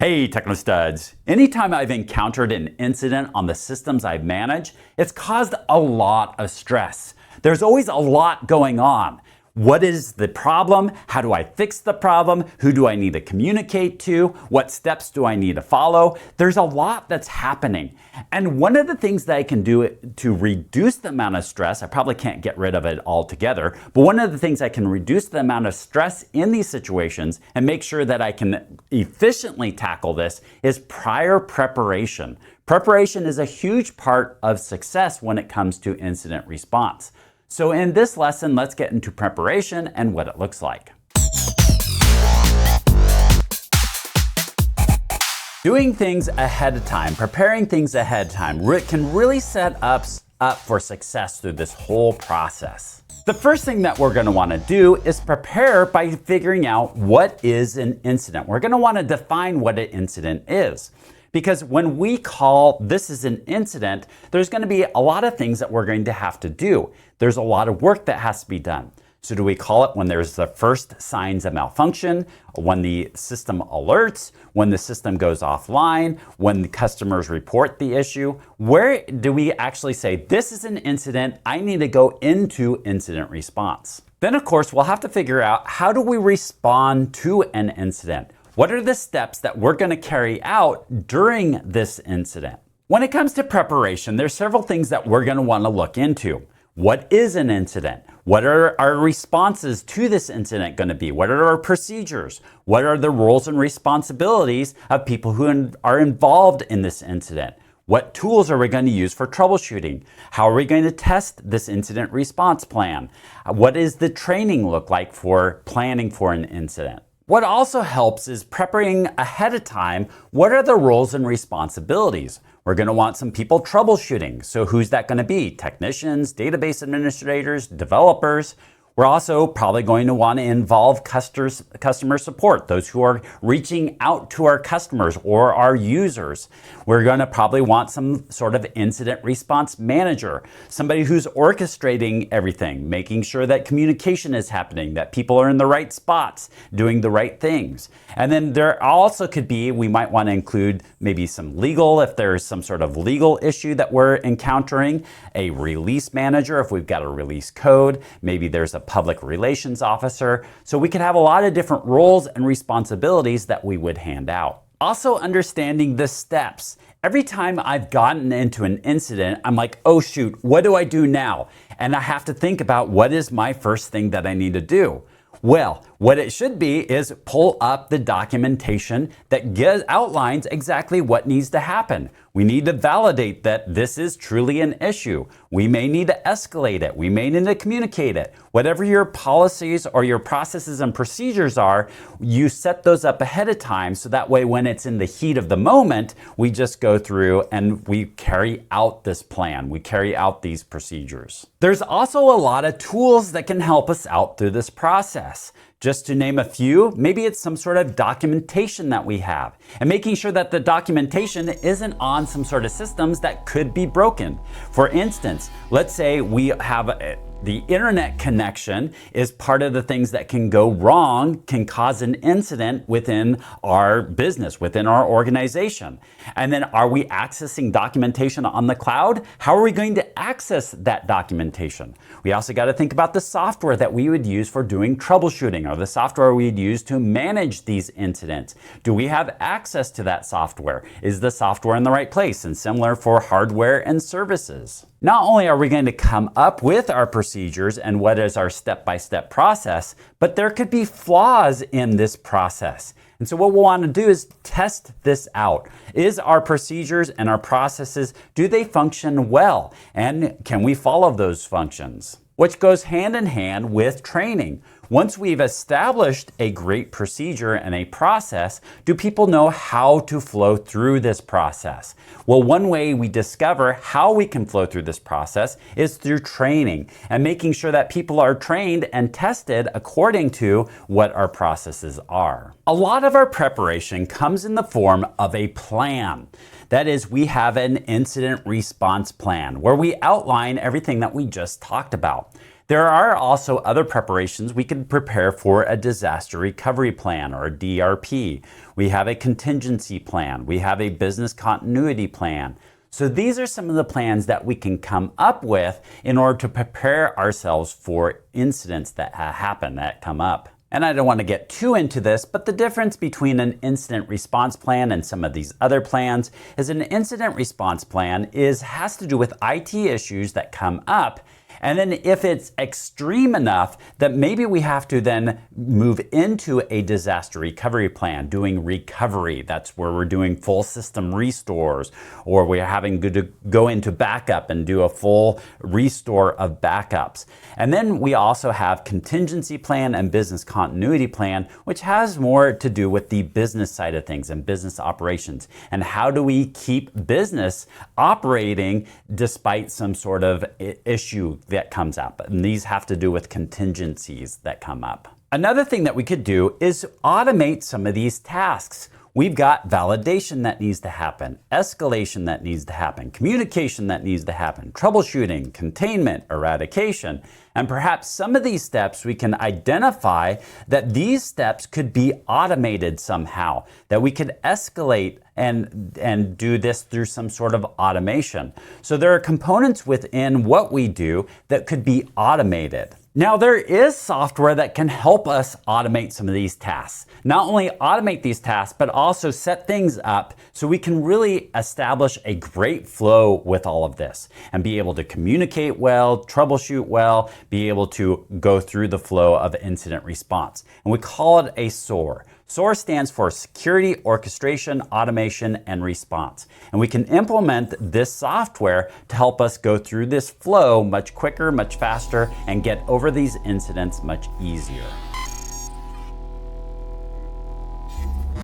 Hey TechKnowStuds! Anytime I've encountered an incident on the systems I manage, it's caused a lot of stress. There's always a lot going on. What is the problem? How do I fix the problem? Who do I need to communicate to? What steps do I need to follow? There's a lot that's happening. And one of the things that I can do to reduce the amount of stress, I probably can't get rid of it altogether, but one of the things I can reduce the amount of stress in these situations and make sure that I can efficiently tackle this is prior preparation. Preparation is a huge part of success when it comes to incident response. So in this lesson, let's get into preparation and what it looks like. Doing things ahead of time, preparing things ahead of time can really set us up for success through this whole process. The first thing that we're going to want to do is prepare by figuring out what is an incident. We're going to want to define what an incident is. Because when we call this is an incident, there's going to be a lot of things that we're going to have to do. There's a lot of work that has to be done. So do we call it when there's the first signs of malfunction, when the system alerts, when the system goes offline, when the customers report the issue? Where do we actually say this is an incident, I need to go into incident response? Then of course, we'll have to figure out how do we respond to an incident? What are the steps that we're going to carry out during this incident? When it comes to preparation, there's several things that we're going to want to look into. What is an incident? What are our responses to this incident going to be? What are our procedures? What are the roles and responsibilities of people who are involved in this incident? What tools are we going to use for troubleshooting? How are we going to test this incident response plan? What does the training look like for planning for an incident? What also helps is preparing ahead of time. What are the roles and responsibilities? We're going to want some people troubleshooting. So who's that going to be? Technicians, database administrators, developers. We're also probably going to want to involve customer support, those who are reaching out to our customers or our users. We're going to probably want some sort of incident response manager, somebody who's orchestrating everything, making sure that communication is happening, that people are in the right spots, doing the right things. And then there also could be, we might want to include maybe some legal, if there's some sort of legal issue that we're encountering, a release manager, if we've got a release code, maybe there's a public relations officer. So we could have a lot of different roles and responsibilities that we would hand out. Also understanding the steps. Every time I've gotten into an incident, I'm like, oh shoot, what do I do now? And I have to think about what is my first thing that I need to do. Well, what it should be is pull up the documentation that outlines exactly what needs to happen. We need to validate that this is truly an issue. We may need to escalate it. We may need to communicate it. Whatever your policies or your processes and procedures are, you set those up ahead of time so that way when it's in the heat of the moment, we just go through and we carry out this plan. We carry out these procedures. There's also a lot of tools that can help us out through this process. Just to name a few, maybe it's some sort of documentation that we have and making sure that the documentation isn't on some sort of systems that could be broken. For instance, let's say we have the internet connection is part of the things that can go wrong, can cause an incident within our business, within our organization. And then are we accessing documentation on the cloud? How are we going to access that documentation? We also got to think about the software that we would use for doing troubleshooting or the software we'd use to manage these incidents. Do we have access to that software? Is the software in the right place? And similar for hardware and services. Not only are we going to come up with our procedures and what is our step-by-step process, but there could be flaws in this process. And so what we'll want to do is test this out. Is our procedures and our processes, do they function well? And can we follow those functions? Which goes hand in hand with training. Once we've established a great procedure and a process, do people know how to flow through this process? Well, one way we discover how we can flow through this process is through training and making sure that people are trained and tested according to what our processes are. A lot of our preparation comes in the form of a plan. That is, we have an incident response plan where we outline everything that we just talked about. There are also other preparations. We can prepare for a disaster recovery plan or a DRP. We have a contingency plan. We have a business continuity plan. So these are some of the plans that we can come up with in order to prepare ourselves for incidents that happen, that come up. And I don't want to get too into this, but the difference between an incident response plan and some of these other plans is an incident response plan has to do with IT issues that come up. And then if it's extreme enough that maybe we have to then move into a disaster recovery plan, doing recovery. That's where we're doing full system restores, or we're having to go into backup and do a full restore of backups. And then we also have contingency plan and business continuity plan, which has more to do with the business side of things and business operations. And how do we keep business operating despite some sort of issue that comes up? And these have to do with contingencies that come up. Another thing that we could do is automate some of these tasks. We've got validation that needs to happen, escalation that needs to happen, communication that needs to happen, troubleshooting, containment, eradication. And perhaps some of these steps we can identify that these steps could be automated somehow, that we could escalate and do this through some sort of automation. So there are components within what we do that could be automated. Now, there is software that can help us automate some of these tasks. Not only automate these tasks, but also set things up so we can really establish a great flow with all of this and be able to communicate well, troubleshoot well, be able to go through the flow of incident response. And we call it a SOAR. SOAR stands for Security, Orchestration, Automation, and Response. And we can implement this software to help us go through this flow much quicker, much faster, and get over these incidents much easier.